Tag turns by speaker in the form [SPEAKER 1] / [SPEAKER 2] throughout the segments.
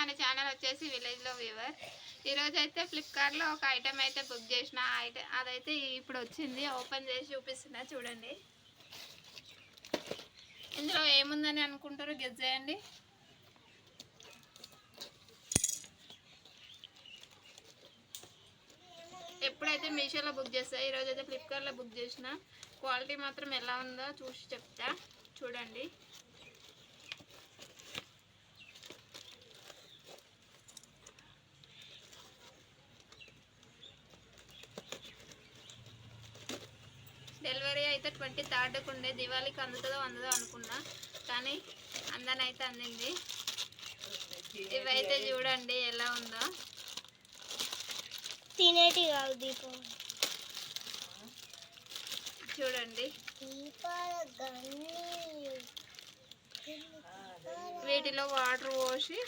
[SPEAKER 1] మన ఛానల్ వచ్చేసి విలేజ్లో వ్యూవర్. ఈరోజు అయితే ఫ్లిప్కార్ట్లో ఒక ఐటెం అయితే బుక్ చేసిన. అదైతే ఇప్పుడు వచ్చింది. ఓపెన్ చేసి చూపిస్తున్నా చూడండి. ఇందులో ఏముందని అనుకుంటారో గెస్ చేయండి. ఎప్పుడైతే మీషోలో బుక్ చేస్తా, ఈరోజు అయితే ఫ్లిప్కార్ట్లో బుక్ చేసిన. క్వాలిటీ మాత్రం ఎలా ఉందో చూసి చెప్తా చూడండి. డెలివరీ అయితే 23కు ఉండే. దివాళీకి అందుతుందో అనుకున్నా, కానీ అందనైతే అందింది. ఇవైతే చూడండి ఎలా ఉందో.
[SPEAKER 2] తినేటి కాదు, దీపావళి
[SPEAKER 1] చూడండి. వీటిలో వాటర్ పోసి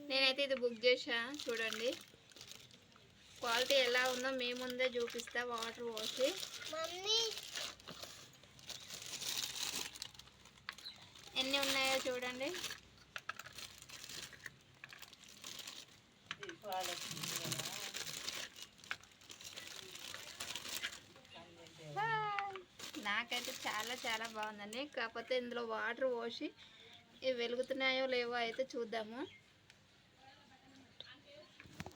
[SPEAKER 1] నేనైతే ఇది బుక్ చేశాను. చూడండి క్వాలిటీ ఎలా ఉందో మీ ముందే చూపిస్తా. వాటర్ పోసి ఎన్ని ఉన్నాయో చూడండి. నాకైతే చాలా చాలా బాగుందండి. కాకపోతే ఇందులో వాటర్ పోసి ఇవి వెలుగుతున్నాయో లేవో అయితే చూద్దాము.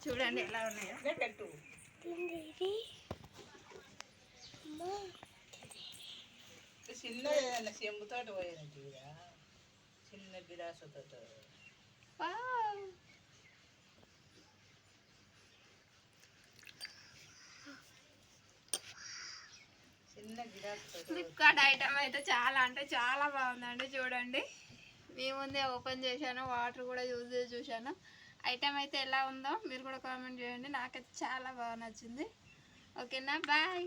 [SPEAKER 1] చూడండి ఎలా ఉన్నాయో.
[SPEAKER 3] చిన్న చెంబుతో పోయేది, చిన్న గిలాసుతో.
[SPEAKER 1] ఫ్లిప్కార్ట్ ఐటమ్ అయితే చాలా అంటే చాలా బాగుందండి. చూడండి మీ ముందే ఓపెన్ చేశాను, వాటర్ కూడా యూజ్ చేసి చూశాను. ఐటమ్ అయితే ఎలా ఉందో మీరు కూడా కామెంట్ చేయండి. నాకైతే చాలా బాగా నచ్చింది. ఓకేనా, బాయ్.